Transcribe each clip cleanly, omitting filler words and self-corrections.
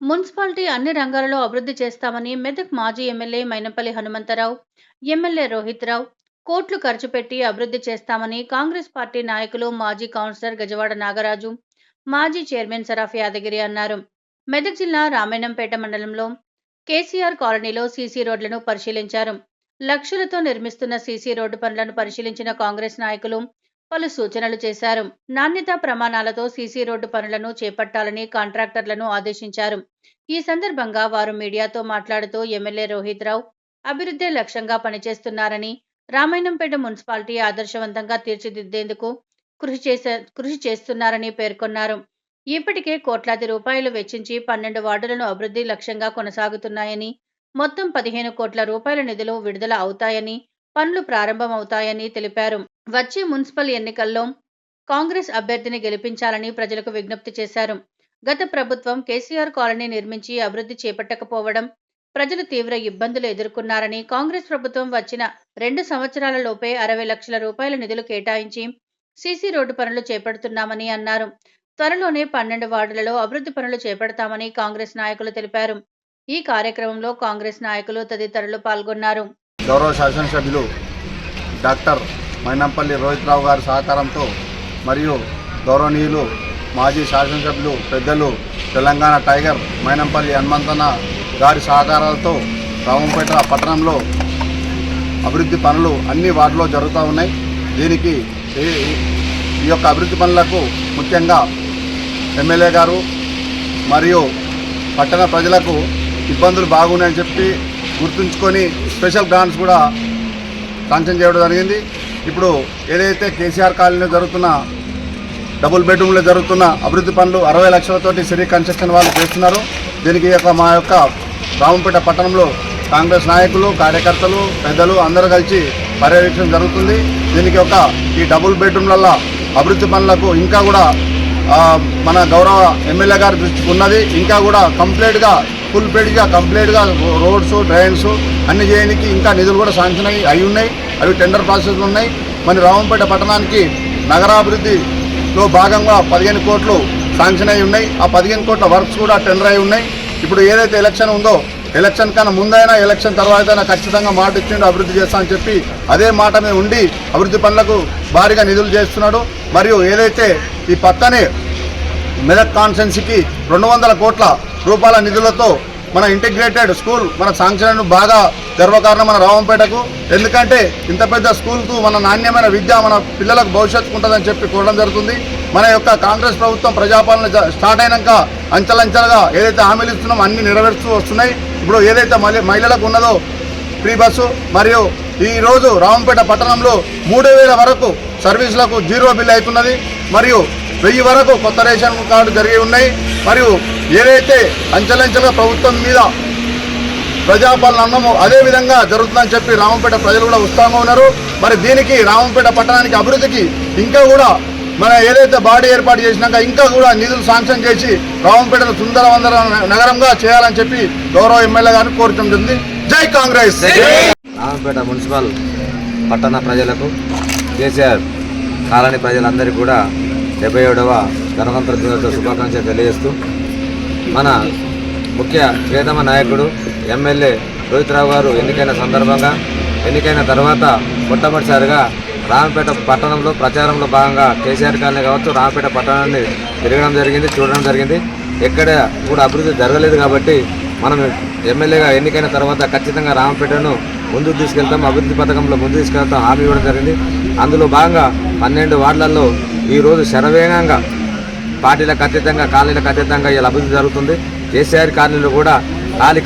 Municipality అన్ని రంగాలలో అభివృద్ధి చేస్తామని మెదక్ మాజీ ఎమ్మెల్యే మైనంపల్లి హనుమంతరావు, ఎమ్మెల్యే రోహిత్ రావు కోట్లు ఖర్చు పెట్టి అభివృద్ధి చేస్తామని కాంగ్రెస్ పార్టీ నాయకులు మాజీ కౌన్సిలర్ గజవాడ నాగరాజు, మాజీ చైర్మన్ సరాఫ్ యాదగిరి అన్నారు. మెదక్ జిల్లా రామాయణంపేట మండలంలో కేసీఆర్ కాలనీలో సీసీ రోడ్లను పరిశీలించారు. లక్షలతో నిర్మిస్తున్న సీసీ రోడ్డు పనులను పరిశీలించిన కాంగ్రెస్ నాయకులు పలు సూచనలు చేశారు. నాణ్యతా ప్రమాణాలతో సీసీ రోడ్డు పనులను చేపట్టాలని కాంట్రాక్టర్లను ఆదేశించారు. ఈ సందర్భంగా వారు మీడియాతో మాట్లాడుతూ ఎమ్మెల్యే రోహిత్ రావు అభివృద్ధే లక్ష్యంగా పనిచేస్తున్నారని, రామాయణంపేట మున్సిపాలిటీ ఆదర్శవంతంగా తీర్చిదిద్దేందుకు కృషి చేస్తున్నారని పేర్కొన్నారు. ఇప్పటికే కోట్లాది రూపాయలు వెచ్చించి 12 వార్డులను అభివృద్ధి లక్ష్యంగా కొనసాగుతున్నాయని, మొత్తం 15 కోట్ల రూపాయల నిధులు విడుదల అవుతాయని, పనులు ప్రారంభమవుతాయని తెలిపారు. వచ్చే మున్సిపల్ ఎన్నికల్లో కాంగ్రెస్ అభ్యర్థిని గెలిపించాలని ప్రజలకు విజ్ఞప్తి చేశారు. గత ప్రభుత్వం కేసీఆర్ కాలనీ నిర్మించి అభివృద్ధి చేపట్టకపోవడం ప్రజలు తీవ్ర ఇబ్బందులు ఎదుర్కొన్నారని, కాంగ్రెస్ ప్రభుత్వం వచ్చిన 2 సంవత్సరాలలోపే 60 లక్షల రూపాయల నిధులు కేటాయించి సీసీ రోడ్డు పనులు చేపడుతున్నామని అన్నారు. త్వరలోనే 12 వార్డులలో అభివృద్ధి పనులు చేపడతామని కాంగ్రెస్ నాయకులు తెలిపారు. ఈ కార్యక్రమంలో కాంగ్రెస్ నాయకులు తదితరులు పాల్గొన్నారు. గౌరవ శాసనసభ్యులు డాక్టర్ మైనంపల్లి రోహిత్ రావు గారి సహకారంతో మరియు గౌరవనీయులు మాజీ శాసనసభ్యులు పెద్దలు తెలంగాణ టైగర్ మైనంపల్లి హనుమంతన్న గారి సహకారాలతో రామంపేట పట్టణంలో అభివృద్ధి పనులు అన్ని వార్డులో జరుగుతూ ఉన్నాయి. దీనికి ఈ యొక్క అభివృద్ధి పనులకు ముఖ్యంగా ఎమ్మెల్యే గారు మరియు పట్టణ ప్రజలకు ఇబ్బందులు బాగున్నాయని చెప్పి గుర్తుంచుకొని స్పెషల్ గ్రాంట్స్ కూడా శాంక్షన్ చేయడం జరిగింది. ఇప్పుడు ఏదైతే కేసీఆర్ కాలనీలో జరుగుతున్న డబుల్ బెడ్రూమ్లో జరుగుతున్న అభివృద్ధి పనులు 60 లక్షలతోటి సిరీ కన్స్ట్రక్షన్ వాళ్ళు చేస్తున్నారు. దీనికి మా యొక్క రామంపేట పట్టణంలో కాంగ్రెస్ నాయకులు, కార్యకర్తలు, పెద్దలు అందరూ కలిసి పర్యవేక్షణ జరుగుతుంది. దీనికి ఈ డబుల్ బెడ్రూమ్లలో అభివృద్ధి పనులకు ఇంకా కూడా మన గౌరవ ఎమ్మెల్యే గారి దృష్టికి ఉన్నది. ఇంకా కూడా కంప్లీట్గా రోడ్స్, డ్రైన్స్ అన్ని చేయడానికి ఇంకా నిధులు కూడా శాంక్షన్ అయి ఉన్నాయి. అవి టెండర్ ప్రాసెస్లు ఉన్నాయి. మన రామంపేట పట్టణానికి నగరాభివృద్ధిలో భాగంగా 15 కోట్లు శాంక్షన్ అయి ఉన్నాయి. ఆ 15 కోట్ల వర్క్స్ కూడా టెండర్ అయి ఉన్నాయి. ఇప్పుడు ఏదైతే ఎలక్షన్ ఉందో, ఎలక్షన్ కన్నా ముందైనా ఎలక్షన్ తర్వాత ఖచ్చితంగా మాట ఇచ్చిండు అభివృద్ధి చేస్తామని చెప్పి అదే మాట మీద ఉండి అభివృద్ధి పనులకు భారీగా నిధులు చేస్తున్నాడు. మరియు ఏదైతే ఈ పక్కనే మెదక్ కాన్స్టిట్యున్సీకి 200 కోట్ల రూపాయల నిధులతో మన ఇంటిగ్రేటెడ్ స్కూల్ మన శాంక్షన్ బాగా గర్వకారణం మన రామంపేటకు. ఎందుకంటే ఇంత పెద్ద స్కూల్కు మన నాణ్యమైన విద్య మన పిల్లలకు భవిష్యత్తు ఉంటుందని చెప్పి కోరడం జరుగుతుంది. మన యొక్క కాంగ్రెస్ ప్రభుత్వం ప్రజాపాలన స్టార్ట్ అయినాక అంచెలంచెలుగా ఏదైతే హామీలు ఇస్తున్నామో అన్ని నెరవేరుస్తూ వస్తున్నాయి. ఇప్పుడు ఏదైతే మహిళలకు ఉన్నదో ఫ్రీ బస్సు, మరియు ఈరోజు రామంపేట పట్టణంలో 3000 వరకు సర్వీసులకు 0 బిల్ అవుతున్నది. మరియు 1000 వరకు కొత్త రేషన్ కార్డు జరిగి ఉన్నాయి. మరియు ఏదైతే అంచెలంచెలుగా ప్రభుత్వం మీద ప్రజాపాలన అన్నమో అదే విధంగా జరుగుతుందని చెప్పి రామంపేట ప్రజలు కూడా ఉత్సాహంగా ఉన్నారు. మరి దీనికి రామంపేట పట్టణానికి అభివృద్ధికి ఇంకా కూడా మన ఏదైతే బాడీ ఏర్పాటు చేసినాక ఇంకా కూడా నిధులు శాంక్షన్ చేసి రామంపేటను సుందరవందర నగరంగా చేయాలని చెప్పి గౌరవ ఎమ్మెల్యే గారిని కోరటం జరిగింది. జై కాంగ్రెస్. రామంపేట మున్సిపల్ పట్టణ ప్రజలకు, కేసీఆర్ కాలనీ ప్రజలందరికీ కూడా 77వ గణతంత్ర దినోత్సవ శుభాకాంక్షలు తెలియజేస్తూ, మన ముఖ్య ప్రియతమ నాయకుడు ఎమ్మెల్యే రోహిత్ రావు గారు ఎన్నికైన తర్వాత మొట్టమొదటిసారిగా రామంపేట పట్టణంలో ప్రచారంలో భాగంగా కేసీఆర్ కాలనీ కావచ్చు, రామంపేట పట్టణాన్ని తిరగడం జరిగింది, చూడడం జరిగింది. ఎక్కడ కూడా అభివృద్ధి జరగలేదు. కాబట్టి మనం ఎమ్మెల్యేగా ఎన్నికైన తర్వాత ఖచ్చితంగా రామంపేటను ముందుకు తీసుకెళ్తాం, అభివృద్ధి పథకంలో ముందు తీసుకెళ్తాం హామీ ఇవ్వడం జరిగింది. అందులో భాగంగా 12 వార్డులలో ఈరోజు శరవేగంగా పార్టీలకు అతీతంగా, కాలనీలకు అతీతంగా ఇలా అభివృద్ధి జరుగుతుంది. కేసీఆర్ కాలనీలో కూడా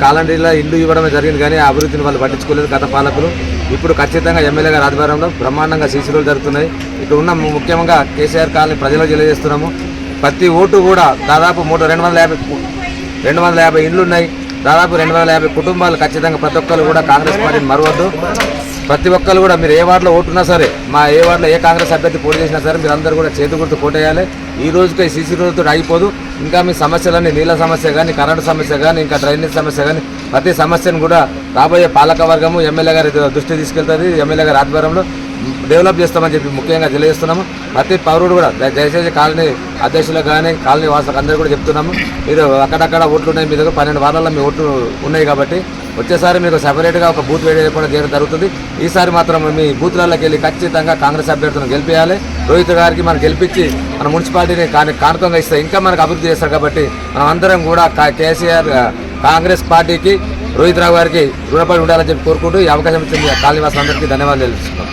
కాలనీలో ఇల్లు ఇవ్వడమే జరిగింది, కానీ ఆ అభివృద్ధిని వాళ్ళు పట్టించుకోలేదు గత పాలకులు. ఇప్పుడు ఖచ్చితంగా ఎమ్మెల్యే గారి ఆధ్వర్యంలో బ్రహ్మాండంగా సీసీ రోడ్లు జరుగుతున్నాయి. ఇక్కడ ఉన్న ముఖ్యంగా కేసీఆర్ కాలనీ ప్రజలకు తెలియజేస్తున్నాము. ప్రతి ఓటు కూడా దాదాపు 250 ఇండ్లు ఉన్నాయి. దాదాపు 250 కుటుంబాలు ఖచ్చితంగా ప్రతి ఒక్కరు కూడా కాంగ్రెస్ పార్టీని మరవద్దు. ప్రతి ఒక్కరు కూడా మీరు ఏ వార్డులో ఓటున్నా సరే, ఏ వార్డులో ఏ కాంగ్రెస్ అభ్యర్థి పోటీ చేసినా సరే మీరు అందరూ కూడా చేతి గుర్తు కోటేయాలి. ఈ రోజుకి సీసీ రోడ్డుతో ఆగిపోదు. ఇంకా మీ సమస్యలన్నీ నీళ్ళ సమస్య కానీ, కరెంటు సమస్య కానీ, ఇంకా డ్రైనేజ్ సమస్య కానీ ప్రతి సమస్యను కూడా రాబోయే పాలక వర్గము ఎమ్మెల్యే గారి దృష్టి తీసుకెళ్తుంది. ఎమ్మెల్యే గారి ఆధ్వర్యంలో డెవలప్ చేస్తామని చెప్పి ముఖ్యంగా తెలియజేస్తున్నాము. ప్రతి పౌరుడు కూడా దయచేసి కాలనీ అధ్యక్షులకు కానీ కాలనీ వాసులకు అందరూ కూడా చెప్తున్నాము, మీరు అక్కడక్కడ ఓట్లు ఉన్నాయి, మీ దగ్గర 12 వారాల్లో మీ ఓట్లు ఉన్నాయి కాబట్టి వచ్చేసారి మీకు సపరేట్గా ఒక బూత్ వేయకుండా చేయడం జరుగుతుంది. ఈసారి మాత్రం మీ బూత్లలోకి వెళ్ళి ఖచ్చితంగా కాంగ్రెస్ అభ్యర్థులను గెలిపించాలి. రోహిత్ గారికి మనం గెలిపించి మన మున్సిపాలిటీని కానుకంగా ఇస్తే ఇంకా మనకు అభివృద్ధి చేస్తారు కాబట్టి మనం అందరం కూడా కేసీఆర్ కాంగ్రెస్ పార్టీకి రోహిత్ రావు గారికి రుణపడి ఉండాలని చెప్పి కోరుకుంటూ ఈ అవకాశం ఇచ్చింది కాలనీవాసులందరికీ ధన్యవాదాలు తెలుస్తున్నాం.